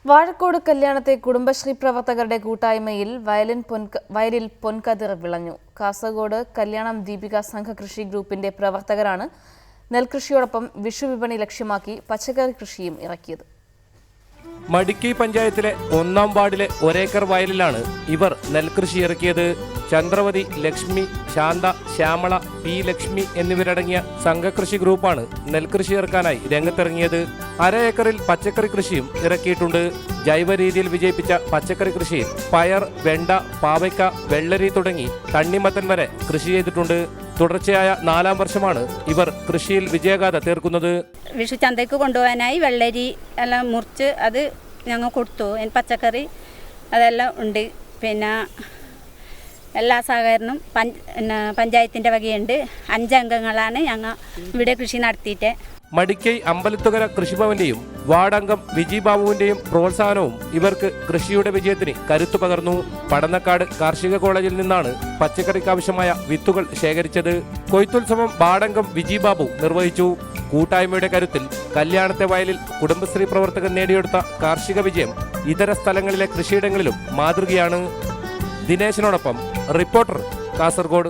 വാഴക്കോട് കല്യാണത്തെ കുടുംബശ്രീ പ്രവർത്തകരുടെ കൂട്ടായ്മയിൽ വയലിൽ പൊൻകതിർ വിളഞ്ഞു. കാസർഗോഡ് കല്യാണം ദീപിക സംഘ കൃഷി ഗ്രൂപ്പിന്റെ പ്രവർത്തകരാണ് നെൽകൃഷിയോടൊപ്പം വിഷുവിപണി ലക്ഷ്യമാക്കി പച്ചക്കറി കൃഷിയും ഇറക്കിയത്. മടിക്കൈ പഞ്ചായത്തിലെ 1-ാം വാർഡിലെ ഒരേക്കർ വയലിലാണ് ഇവർ നെൽകൃഷി ഇറക്കിയത്. ചന്ദ്രവതി, ലക്ഷ്മി, ശാന്ത, ശ്യാമള, പി ലക്ഷ്മി എന്നിവരടങ്ങിയ സംഘകൃഷി ഗ്രൂപ്പാണ് നെൽകൃഷി ഇറക്കാനായി രംഗത്തിറങ്ങിയത്. 1/2 ഏക്കറിൽ പച്ചക്കറി കൃഷിയും ഇറക്കിയിട്ടുണ്ട്. ജൈവ രീതിയിൽ വിജയിപ്പിച്ച പച്ചക്കറി കൃഷിയിൽ പയർ, വെണ്ട, പാവയ്ക്ക, വെള്ളരി തുടങ്ങി തണ്ണിമത്തൻ വരെ കൃഷി ചെയ്തിട്ടുണ്ട്. തുടർച്ചയായ 4-ാം വർഷമാണ് ഇവർ കൃഷിയിൽ വിജയഗാഥ തീർക്കുന്നത്. വിഷു ചന്തയ്ക്ക് കൊണ്ടുപോകാനായി വെള്ളരി എല്ലാം മുറിച്ച് അത് ഞങ്ങൾ കൊടുത്തു. പച്ചക്കറി അതെല്ലാം ഉണ്ട്. പിന്നെ എല്ലാ സഹകരണവും പഞ്ചായത്തിൻ്റെ വകയുണ്ട്. 5 അംഗങ്ങളാണ് ഞങ്ങൾ ഇവിടെ കൃഷി നടത്തിയിട്ട്. മടിക്കൈ അമ്പലത്തുകര കൃഷിഭവന്റെയും വാർഡംഗം വിജി ബാബുവിന്റെയും പ്രോത്സാഹനവും ഇവർക്ക് കൃഷിയുടെ വിജയത്തിന് കരുത്തു പകർന്നു. പടന്നക്കാട് കാർഷിക കോളേജിൽ നിന്നാണ് പച്ചക്കറിക്കാവശ്യമായ വിത്തുകൾ ശേഖരിച്ചത്. കൊയ്ത്തുത്സവം വാർഡംഗം വിജി ബാബു നിർവഹിച്ചു. കൂട്ടായ്മയുടെ കരുത്തിൽ കല്യാണത്തെ വയലിൽ കുടുംബശ്രീ പ്രവർത്തകർ നേടിയെടുത്ത കാർഷിക വിജയം ഇതര സ്ഥലങ്ങളിലെ കൃഷിയിടങ്ങളിലും മാതൃകയാണ്. ദിനേശനോടൊപ്പം റിപ്പോർട്ടർ, കാസർഗോഡ്.